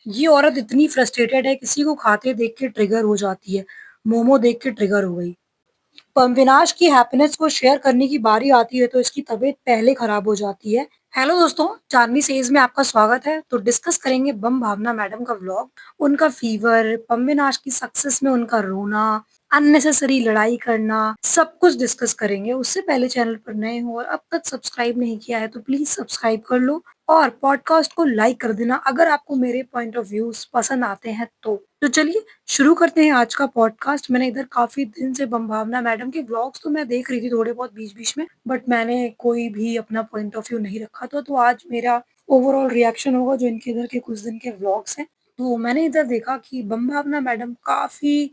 ये औरत इतनी फ्रस्ट्रेटेड है, किसी को खाते देख के ट्रिगर हो जाती है। मोमो देख के ट्रिगर हो गई। विनाश की हैप्पीनेस को शेयर करने की बारी आती है तो इसकी तबीयत पहले खराब हो जाती है। हेलो दोस्तों, चांदनी सेज में आपका स्वागत है। तो डिस्कस करेंगे बम भावना मैडम का व्लॉग, उनका फीवर, विनाश की सक्सेस में उनका रोना, अननेसेसरी लड़ाई करना, सब कुछ डिस्कस करेंगे। उससे पहले चैनल पर नए हो और अब तक सब्सक्राइब नहीं किया है तो प्लीज सब्सक्राइब कर लो और पॉडकास्ट को लाइक कर देना अगर आपको मेरे पॉइंट ऑफ व्यूज पसंद आते हैं तो चलिए शुरू करते हैं आज का पॉडकास्ट। मैंने इधर काफ़ी दिन से भावना मैडम के व्लॉग्स तो मैं देख रही थी थोड़े बहुत बीच-बीच में, बट मैंने कोई भी अपना पॉइंट ऑफ व्यू नहीं रखा था। तो आज मेरा ओवरऑल रिएक्शन होगा जो इनके इधर के कुछ दिन के व्लॉग्स हैं। तो मैंने इधर देखा कि भावना मैडम काफ़ी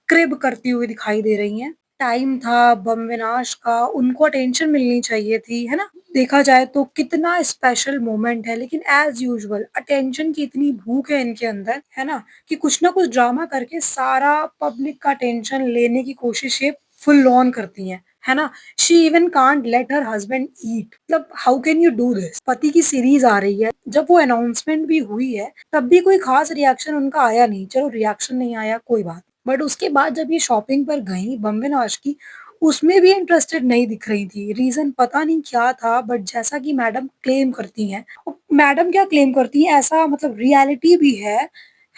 क्रिब करती हुई दिखाई दे रही हैं। टाइम था बम विनाश का, उनको अटेंशन मिलनी चाहिए थी, है ना? देखा जाए तो कितना स्पेशल मोमेंट है, लेकिन एज़ यूजुअल अटेंशन की इतनी भूख है इनके अंदर, है ना? कि कुछ ना कुछ ड्रामा करके सारा पब्लिक का अटेंशन लेने की कोशिश ये फुल ऑन करती हैं, है ना? She even can't let her husband eat. मतलब how can you do this? पति की सीरीज आ रही है, जब वो अनाउंसमेंट भी हुई है तब भी कोई खास रिएक्शन उनका आया नहीं। चलो रिएक्शन नहीं आया कोई बात, बट उसके बाद जब ये शॉपिंग पर गई बॉम्बे नाश की, उसमें भी इंटरेस्टेड नहीं दिख रही थी। रीज़न पता नहीं क्या था, बट जैसा कि मैडम क्लेम करती हैं, मैडम क्या क्लेम करती हैं ऐसा मतलब रियलिटी भी है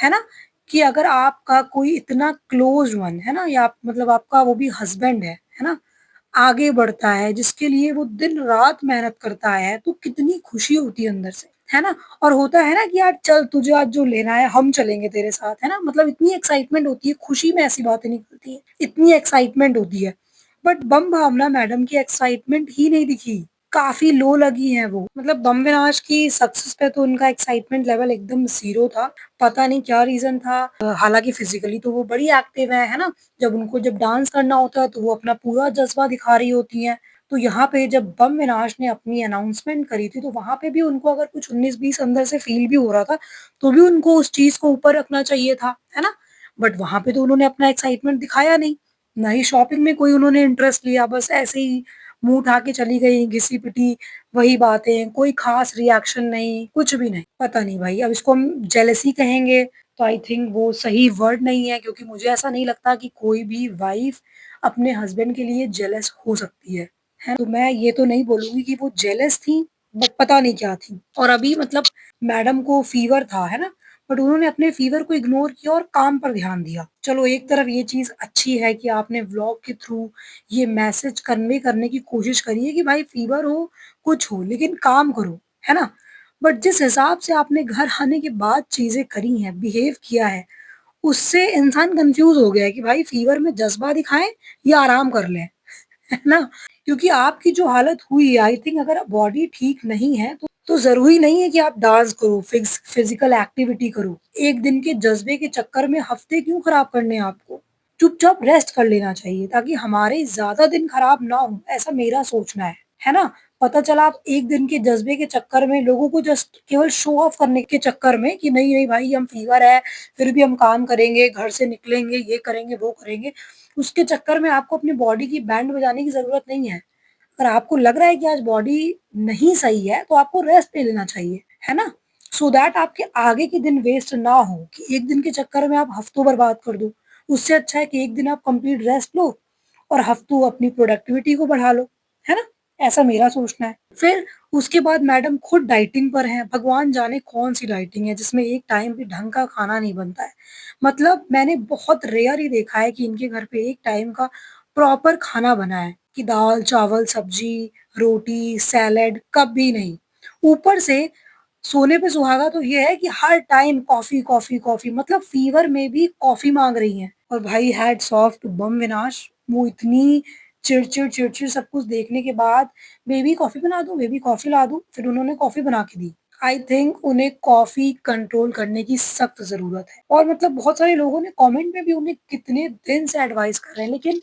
ना? कि अगर आपका कोई इतना क्लोज़ वन है ना या आप मतलब आपका वो भी हस्बैंड है ना? आगे बढ़ता है, जिसके लिए वो दिन-रात मेहनत करता है, तो कितनी खुशी होती है अंदर से, है ना? और होता है ना कि यार चल तुझे आज जो लेना है हम चलेंगे तेरे साथ, है ना? मतलब इतनी एक्साइटमेंट होती है, खुशी में ऐसी बातें निकलती हैं, इतनी एक्साइटमेंट होती है। बट बम भावना मैडम की एक्साइटमेंट ही नहीं दिखी, काफ़ी लो लगी हैं वो। मतलब बम विनाश की सक्सेस पे तो उनका एक्साइटमेंट लेवल एकदम ज़ीरो था, पता नहीं क्या रीज़न था। हालाँकि फिज़िकली तो वो बड़ी एक्टिव है ना? जब डांस करना होता है तो वो अपना पूरा जज़्बा दिखा रही होती हैं। तो यहाँ पे जब बम विनाश ने अपनी अनाउंसमेंट करी थी तो वहाँ पे भी उनको अगर कुछ 19-20 अंदर से फ़ील भी हो रहा था, तो भी उनको उस चीज़ को ऊपर रखना चाहिए था, है ना? बट वहाँ पे तो उन्होंने अपना एक्साइटमेंट दिखाया नहीं, ना ही शॉपिंग में कोई उन्होंने इंटरेस्ट लिया, बस ऐसे ही मुँह उठा के चली गई, घिसी-पिटी वही बातें, कोई ख़ास रिएक्शन नहीं, कुछ भी नहीं। पता नहीं भाई, अब इसको हम जेलसी कहेंगे तो आई थिंक वो सही वर्ड नहीं है, क्योंकि मुझे ऐसा नहीं लगता कि कोई भी वाइफ़ अपने हस्बैंड के लिए जेलस हो सकती है? तो मैं ये तो नहीं बोलूँगी कि वो जेलस थी, बट पता नहीं क्या थी। और अभी मतलब मैडम को फ़ीवर था, है ना? बट उन्होंने अपने फ़ीवर को इग्नोर किया और काम पर ध्यान दिया। चलो एक तरफ ये चीज़ अच्छी है कि आपने व्लॉग के थ्रू ये मैसेज कन्वे करने की कोशिश करी है कि भाई फ़ीवर हो, कुछ हो, लेकिन काम करो, है ना? बट जिस हिसाब से आपने घर आने के बाद चीज़ें करी हैं, बिहेव किया है, उससे इंसान कन्फ्यूज़ हो गया है कि भाई फ़ीवर में जज़्बा दिखाएँ या आराम कर लें, है ना? क्योंकि आपकी जो हालत हुई है, आई थिंक अगर बॉडी ठीक नहीं है तो ज़रूरी नहीं है कि आप डांस करो, फिज़िकल एक्टिविटी करो। एक दिन के जज़्बे के चक्कर में हफ़्ते क्यों खराब करने हैं आपको? चुपचाप रेस्ट कर लेना चाहिए ताकि हमारे ज़्यादा दिन खराब ना हो, ऐसा मेरा सोचना है ना? पता चला आप एक दिन के जज़्बे के चक्कर में लोगों को जस्ट केवल शो ऑफ करने के चक्कर में कि नहीं, नहीं भाई हम फ़ीवर है, फिर भी हम काम करेंगे, घर से निकलेंगे, ये करेंगे, वो करेंगे। उसके चक्कर में आपको अपनी बॉडी की बैंड बजाने की ज़रूरत नहीं है। अगर आपको लग रहा है कि आज बॉडी नहीं सही है, तो आपको रेस्ट ले लेना चाहिए, है ना? सो दैट आपके आगे के दिन वेस्ट ना हो कि एक दिन के चक्कर में आप हफ्तों बर्बाद कर दो। उससे अच्छा है कि एक दिन आप कंप्लीट रेस्ट लो और हफ्तों अपनी प्रोडक्टिविटी को बढ़ा लो, है ना? ऐसा मेरा सोचना है। फिर उसके बाद मैडम खुद डाइटिंग पर हैं, भगवान जाने कौन-सी डाइटिंग है जिसमें एक टाइम भी ढंग का खाना नहीं बनता है। मतलब मैंने बहुत रेयर ही देखा है कि इनके घर पे एक टाइम का प्रॉपर खाना बना है कि दाल, चावल, सब्जी, रोटी, सैलेड, कभी नहीं। ऊपर से सोने पे सुहागा तो ये है कि हर टाइम कॉफ़ी, कॉफ़ी, कॉफ़ी, मतलब फ़ीवर में भी कॉफ़ी माँग रही हैं। और भाई हैट्स ऑफ टू बम विनाश, वो इतनी चिड़चिड़, चिड़चिड़ सब कुछ देखने के बाद, बेबी कॉफ़ी बना दूँ, बेबी कॉफ़ी ला दूँ, फिर उन्होंने कॉफ़ी बना के दी। आई थिंक उन्हें कॉफ़ी कंट्रोल करने की सख्त ज़रूरत है। और मतलब बहुत सारे लोगों ने कमेंट में भी उन्हें कितने दिन से एडवाइस कर रहे हैं, लेकिन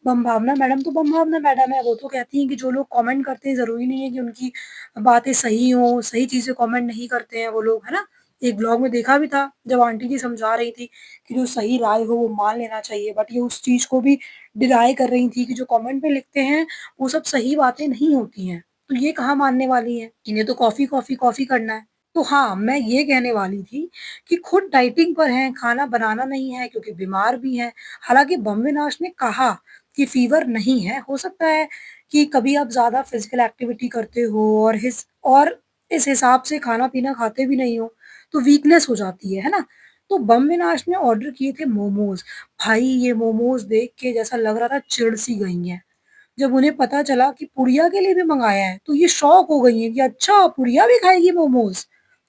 भावना मैडम तो भावना मैडम है, वो तो कहती हैं कि जो लोग कमेंट करते हैं ज़रूरी नहीं है कि उनकी बातें सही हों, सही चीज़ें कमेंट नहीं करते हैं वो लोग, है ना? एक ब्लॉग में देखा भी था, जब आंटी जी समझा रही थी कि जो सही राय हो वो मान लेना चाहिए, बट ये उस चीज़ को भी डिनाई कर रही थी कि जो कमेंट में लिखते हैं, वो सब सही बातें नहीं होती हैं। तो ये कहाँ मानने वाली हैं? इन्हें तो कॉफ़ी, कॉफ़ी, कॉफ़ी करना है। तो हाँ, मैं ये कहने वाली थी कि खुद डाइटिंग पर हैं, खाना बनाना नहीं है क्योंकि बीमार भी हैं। हालाँकि बम विनाश ने कहा कि फ़ीवर नहीं है, हो सकता है कि कभी आप ज़्यादा फ़िज़िकल एक्टिविटी करते हो और इस हिसाब से खाना-पीना खाते भी नहीं हो, तो वीकनेस हो जाती है ना? तो बम विनाश ने ऑर्डर किए थे मोमोज़। भाई ये मोमोज़ देख के जैसा लग रहा था चिढ़ सी गई हैं। जब उन्हें पता चला कि पुड़िया के लिए भी मँगाया है, तो ये शॉक हो गई हैं कि अच्छा पुड़िया भी खाएगी मोमोज़।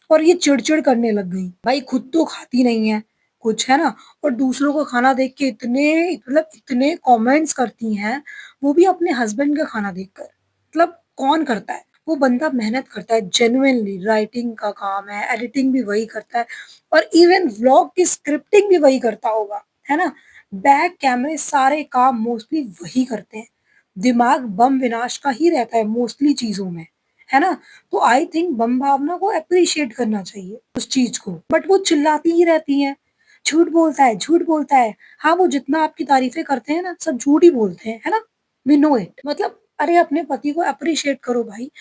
और ये चिड़-चिड़ करने लग गई। भाई खुद तो खाती नहीं है कुछ, है ना? और दूसरों का खाना देख के इतने कमेंट्स करती हैं, वो भी अपने हस्बैंड का खाना देखकर। मतलब कौन करता है? वो बंदा मेहनत करता है जेन्युइनली, राइटिंग का काम है, एडिटिंग भी वही करता है और इवन व्लॉग की स्क्रिप्टिंग भी वही करता होगा, है ना? बैक कैमरे सारे काम मोस्टली वही करते हैं। दिमाग बम विनाश का ही रहता है मोस्टली चीज़ों में, है ना? तो आई थिंक बम भावना को एप्रिशिएट करना चाहिए उस चीज़ को, बट वो चिल्लाती ही रहती हैं, झूठ बोलता है, झूठ बोलता है। हाँ, वो जितना आपकी तारीफ़ें करते हैं ना, सब झूठ ही बोलते हैं, है ना? We know it. मतलब अरे अपने पति को एप्रिशिएट करो भाई,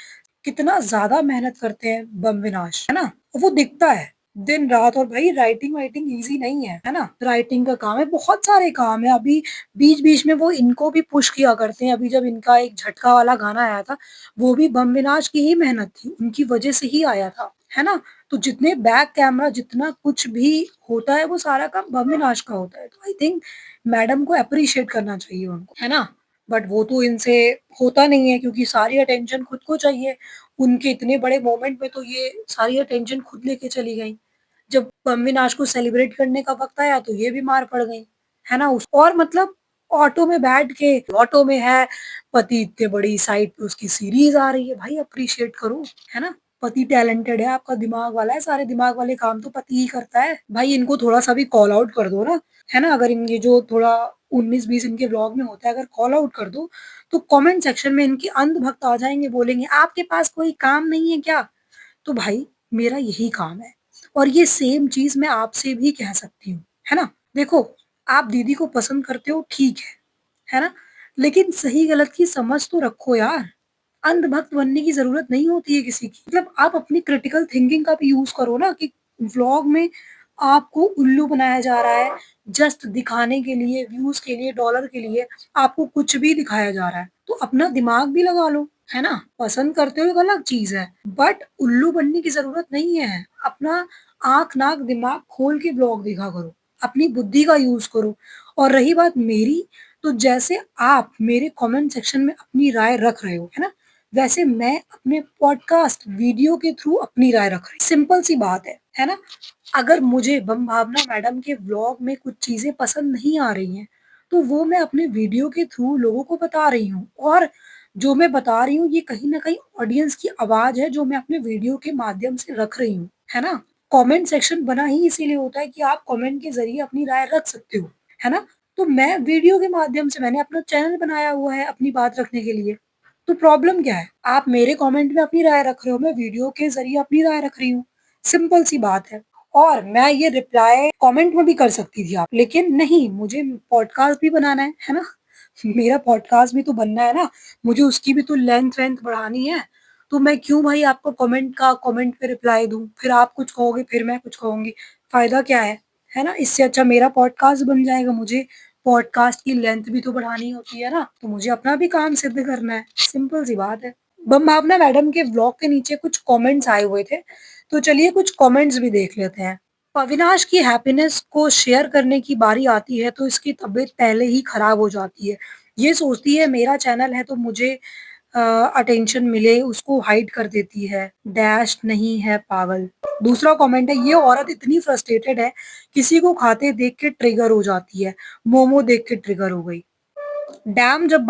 कितना ज़्यादा मेहनत करते हैं बम विनाश, है ना? वो दिखता है दिन-रात और भाई राइटिंग-वाइटिंग ईज़ी नहीं है ना? राइटिंग का काम है, बहुत सारे काम है। अभी बीच-बीच में वो इनको भी पुश किया करते हैं। अभी जब इनका एक झटका वाला गाना आया था, वो भी बम विनाश की ही मेहनत थी, उनकी वजह से ही आया था, है ना? तो जितने बैक कैमरा जितना कुछ भी होता है, वो सारा काम बम विनाश का होता है। तो आई थिंक मैडम को एप्रिशिएट करना चाहिए उनको, है ना? बट वो तो इनसे होता नहीं है क्योंकि सारी अटेंशन खुद को चाहिए। उनके इतने बड़े मोमेंट में तो ये सारी अटेंशन खुद लेके चली गईं। जब अविनाश को सेलिब्रेट करने का वक़्त आया तो ये बीमार पड़ गईं, है ना? उस और मतलब ऑटो में बैठ के ऑटो में है, पति इतने बड़ी साइट पे उसकी सीरीज़ आ रही है, भाई एप्रिशिएट करो, है ना? पति टैलेंटेड है, आपका दिमाग वाला है, सारे दिमाग वाले काम तो पति ही करता है। भाई इनको थोड़ा-सा भी कॉल आउट कर दो ना, है ना? अगर इन ये जो थोड़ा 19-20 इनके व्लॉग में होता है, अगर कॉल आउट कर दो, तो कमेंट सेक्शन में इनके अंधभक्त आ जाएँगे, बोलेंगे आपके पास कोई काम नहीं है क्या? तो भाई मेरा यही काम है और ये सेम चीज़ मैं आपसे भी कह सकती हूँ, है ना? देखो, आप दीदी को पसंद करते हो ठीक है ना? लेकिन सही-गलत की समझ तो रखो यार। अंधभक्त बनने की ज़रूरत नहीं होती है किसी की। मतलब आप अपनी क्रिटिकल थिंकिंग का भी यूज़ करो ना कि व्लॉग में आपको उल्लू बनाया जा रहा है, जस्ट दिखाने के लिए, व्यूज़ के लिए, डॉलर के लिए आपको कुछ भी दिखाया जा रहा है। तो अपना दिमाग भी लगा लो, है ना? पसंद करते हो एक अलग चीज़ है, बट उल्लू बनने की ज़रूरत नहीं है। अपना आँख, नाक, दिमाग खोल के व्लॉग देखा करो, अपनी बुद्धि का यूज़ करो और रही बात मेरी, तो जैसे आप मेरे कमेंट सेक्शन में अपनी राय रख रहे हो, है ना? वैसे मैं अपने पॉडकास्ट वीडियो के थ्रू अपनी राय रख रही हूँ। सिंपल सी बात है ना? अगर मुझे बम भावना मैडम के व्लॉग में कुछ चीज़ें पसंद नहीं आ रही हैं, तो वो मैं अपने वीडियो के थ्रू लोगों को बता रही हूँ और जो मैं बता रही हूँ ये कहीं न कहीं ऑडियंस की आवाज़ है जो मैं अपने वीडियो के माध्यम से रख रही हूँ, है ना? कमेंट सेक्शन बना ही इसीलिए होता है कि आप कमेंट के ज़रिए अपनी राय रख सकते हो, है ना? तो मैं वीडियो के माध्यम से मैंने अपना चैनल बनाया हुआ है अपनी बात रखने के लिए। तो प्रॉब्लम क्या है? आप मेरे कमेंट में अपनी राय रख रहे हो, मैं वीडियो के ज़रिए अपनी राय रख रही हूँ। सिंपल सी बात है। और मैं ये रिप्लाई कमेंट में भी कर सकती थी आप, लेकिन नहीं मुझे पॉडकास्ट भी बनाना है ना? मेरा पॉडकास्ट भी तो बनना है ना, मुझे उसकी भी तो लेंथ-वेंथ बढ़ानी है। तो मैं क्यों भाई आपको कमेंट पे रिप्लाई दूँ? फिर आप कुछ कहोगे, फिर मैं कुछ कहूँगी, फ़ायदा क्या है ना? इससे अच्छा मेरा पॉडकास्ट बन जाएगा, मुझे पॉडकास्ट की लेंथ भी तो बढ़ानी होती है ना, तो मुझे अपना भी काम सिद्ध करना है, सिंपल सी बात है। बम भावना मैडम के व्लॉग के नीचे कुछ कमेंट्स आए हुए थे, तो चलिए कुछ कमेंट्स भी देख लेते हैं। अविनाश की हैप्पीनेस को शेयर करने की बारी आती है तो इसकी तबीयत पहले ही खराब हो जाती है। ये सोचती है मेरा चैनल है तो मुझे अटेंशन मिले, उसको हाइड कर देती है। डैश नहीं है पागल। दूसरा कमेंट है ये औरत इतनी फ्रस्ट्रेटेड है, किसी को खाते देख के ट्रिगर हो जाती है। मोमो देख के ट्रिगर हो गई। डैम जब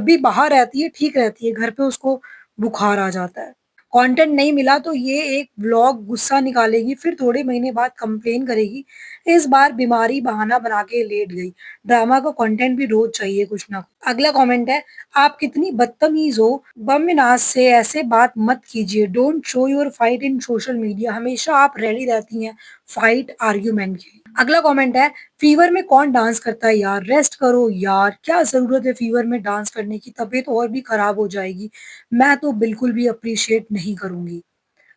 भी बाहर रहती है ठीक रहती है, घर पे उसको बुखार आ जाता है। कंटेंट नहीं मिला तो ये एक व्लॉग गुस्सा निकालेगी, फिर थोड़े महीने बाद कंप्लेन करेगी। इस बार बीमारी बहाना बना के लेट गई। ड्रामा का कंटेंट भी रोज चाहिए कुछ ना कुछ। अगला कमेंट है, आप कितनी बदतमीज हो, बदमिनाज से ऐसे बात मत कीजिए। Don't show your fight in social media. हमेशा आप रेडी रहती हैं फाइट आर्ग्यूमेंट के लिए। अगला कमेंट है, फीवर में कौन डांस करता है यार, रेस्ट करो यार, क्या ज़रूरत है फीवर में डांस करने की, तबीयत और भी खराब हो जाएगी। मैं तो बिल्कुल भी अप्रिशिएट नहीं करूँगी।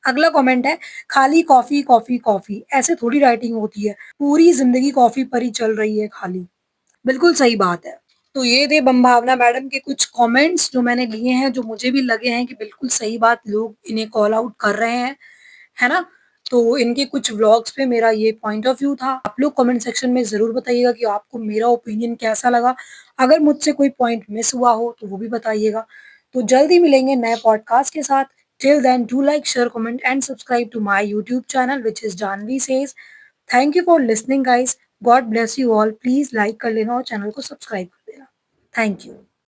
अगला कमेंट है, खाली कॉफ़ी, कॉफ़ी, कॉफ़ी, ऐसे थोड़ी राइटिंग होती है, पूरी ज़िंदगी कॉफ़ी पर ही चल रही है खाली। बिल्कुल सही बात है। तो ये थे भावना मैडम के कुछ कमेंट्स जो मैंने लिए हैं, जो मुझे भी लगे हैं कि बिल्कुल सही बात लोग इन्हें कॉल आउट कर रहे हैं, है ना? तो इनके कुछ व्लॉग्स पे मेरा ये पॉइंट ऑफ व्यू था। आप लोग कमेंट सेक्शन में ज़रूर बताइएगा कि आपको मेरा ओपिनियन कैसा लगा? अगर मुझसे कोई पॉइंट मिस हुआ हो तो वो भी बताइएगा। तो जल्द ही मिलेंगे नए पॉडकास्ट के साथ। Till then do like, share, comment and subscribe to my YouTube channel which is Janvi says. Thank you for listening guys. God bless you all. Please like कर लेना और चैनल को सब्सक्राइब कर देना। Thank you.